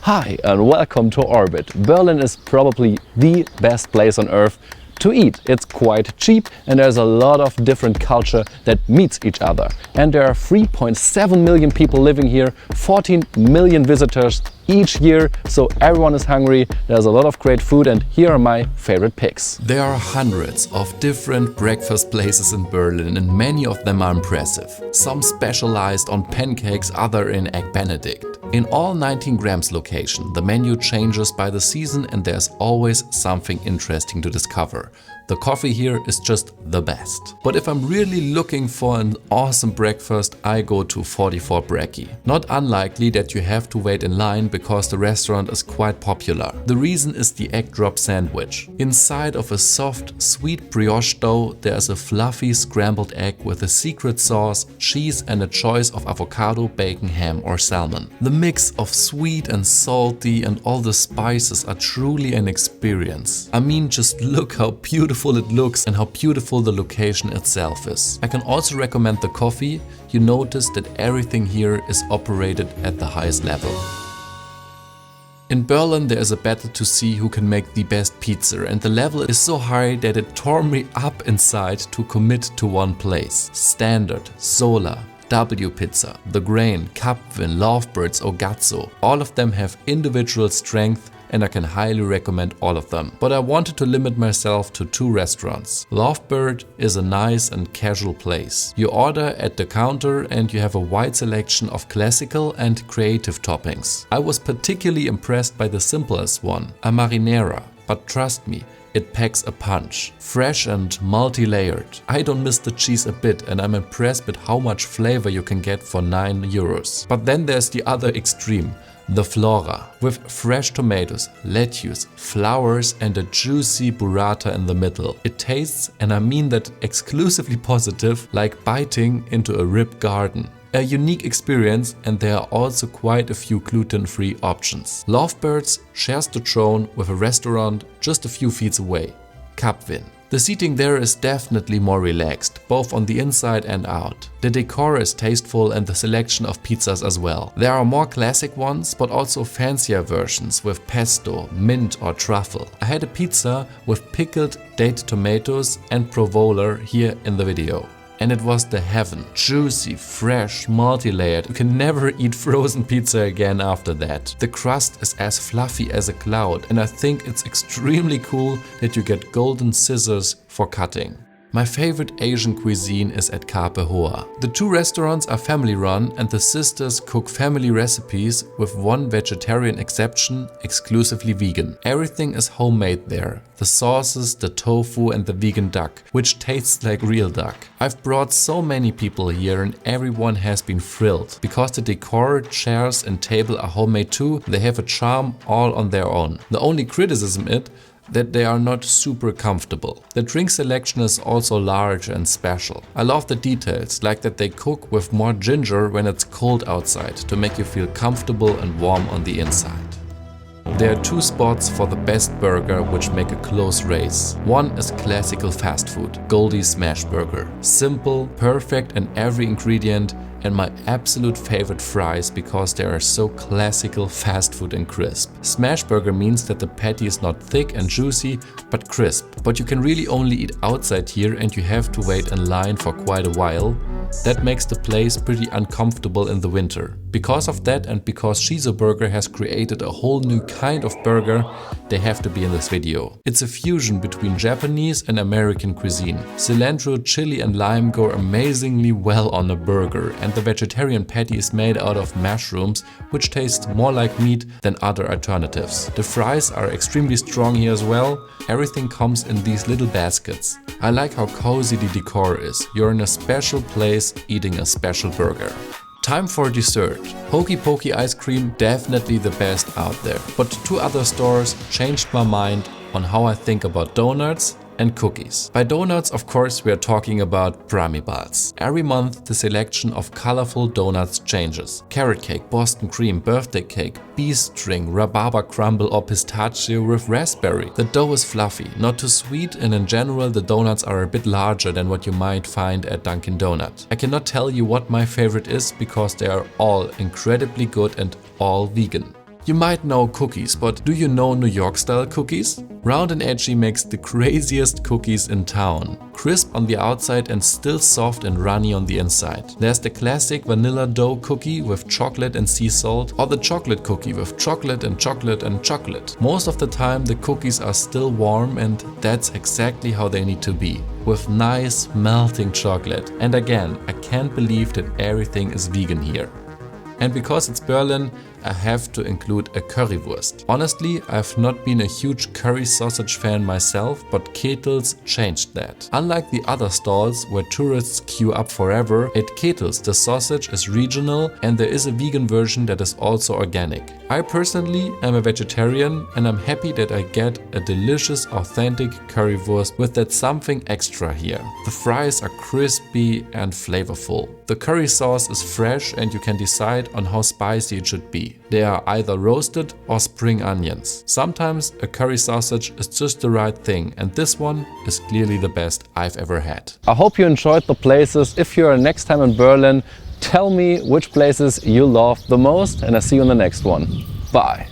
Hi and welcome to Orbit. Berlin is probably the best place on earth to eat. It's quite cheap and there's a lot of different culture that meets each other. And there are 3.7 million people living here, 14 million visitors each year, so everyone is hungry. There's a lot of great food and here are my favorite picks. There are hundreds of different breakfast places in Berlin and many of them are impressive. Some specialized on pancakes, other in Egg Benedict. In all 19 grams location, the menu changes by the season and there's always something interesting to discover. The coffee here is just the best. But if I'm really looking for an awesome breakfast, I go to 44 Breckie. Not unlikely that you have to wait in line because the restaurant is quite popular. The reason is the egg drop sandwich. Inside of a soft, sweet brioche dough, there's a fluffy scrambled egg with a secret sauce, cheese and a choice of avocado, bacon, ham or salmon. The mix of sweet and salty and all the spices are truly an experience. I mean, just look how beautiful it looks and how beautiful the location itself is. I can also recommend the coffee. You notice that everything here is operated at the highest level. In Berlin there is a battle to see who can make the best pizza, and the level is so high that it tore me up inside to commit to one place. Standard, Sola, W Pizza, The Grain, Capvin, Lovebirds or Gazzo. All of them have individual strength and I can highly recommend all of them. But I wanted to limit myself to 2 restaurants. Lovebird is a nice and casual place. You order at the counter and you have a wide selection of classical and creative toppings. I was particularly impressed by the simplest one, a marinara, but trust me, it packs a punch. Fresh and multi-layered. I don't miss the cheese a bit and I'm impressed with how much flavor you can get for €9. But then there's the other extreme, the Flora, with fresh tomatoes, lettuce, flowers and a juicy burrata in the middle. It tastes, and I mean that exclusively positive, like biting into a ripe garden. A unique experience, and there are also quite a few gluten-free options. Lovebirds shares the throne with a restaurant just a few feet away, Capvin. The seating there is definitely more relaxed, both on the inside and out. The decor is tasteful and the selection of pizzas as well. There are more classic ones, but also fancier versions with pesto, mint or truffle. I had a pizza with pickled date tomatoes and provola here in the video. And it was the heaven. Juicy, fresh, multi-layered. You can never eat frozen pizza again after that. The crust is as fluffy as a cloud and I think it's extremely cool that you get golden scissors for cutting. My favorite Asian cuisine is at Carpe Hoa. The 2 restaurants are family run and the sisters cook family recipes with one vegetarian exception, exclusively vegan. Everything is homemade there. The sauces, the tofu and the vegan duck, which tastes like real duck. I've brought so many people here and everyone has been thrilled. Because the decor, chairs and table are homemade too, they have a charm all on their own. The only criticism is that they are not super comfortable. The drink selection is also large and special. I love the details, like that they cook with more ginger when it's cold outside to make you feel comfortable and warm on the inside. There are 2 spots for the best burger which make a close race. One is classical fast food, Goldies smash burger. Simple, perfect in every ingredient and my absolute favorite fries because they are so classical fast food and crisp. Smash burger means that the patty is not thick and juicy but crisp. But you can really only eat outside here and you have to wait in line for quite a while. That makes the place pretty uncomfortable in the winter. Because of that and because Sisho Burger has created a whole new kind of burger, they have to be in this video. It's a fusion between Japanese and American cuisine. Cilantro, chili and lime go amazingly well on a burger and the vegetarian patty is made out of mushrooms, which tastes more like meat than other alternatives. The fries are extremely strong here as well. Everything comes in these little baskets. I like how cozy the decor is. You're in a special place eating a special burger. Time for dessert. Hokey Pokey ice cream, definitely the best out there. But 2 other stores changed my mind on how I think about donuts and cookies. By donuts, of course, we are talking about Brammibals. Every month, the selection of colorful donuts changes. Carrot cake, Boston cream, birthday cake, bee string, rhubarber crumble or pistachio with raspberry. The dough is fluffy, not too sweet, and in general the donuts are a bit larger than what you might find at Dunkin' Donut. I cannot tell you what my favorite is because they are all incredibly good and all vegan. You might know cookies, but do you know New York style cookies? Round and Edgy makes the craziest cookies in town. Crisp on the outside and still soft and runny on the inside. There's the classic vanilla dough cookie with chocolate and sea salt, or the chocolate cookie with chocolate and chocolate and chocolate. Most of the time the cookies are still warm, and that's exactly how they need to be, with nice melting chocolate. And again, I can't believe that everything is vegan here. And because it's Berlin, I have to include a currywurst. Honestly, I've not been a huge curry sausage fan myself, but Ketel's changed that. Unlike the other stalls where tourists queue up forever, at Ketel's the sausage is regional and there is a vegan version that is also organic. I personally am a vegetarian and I'm happy that I get a delicious authentic currywurst with that something extra here. The fries are crispy and flavorful. The curry sauce is fresh and you can decide on how spicy it should be. They are either roasted or spring onions. Sometimes a curry sausage is just the right thing, and this one is clearly the best I've ever had. I hope you enjoyed the places. If you are next time in Berlin, tell me which places you love the most, and I'll see you in the next one. Bye.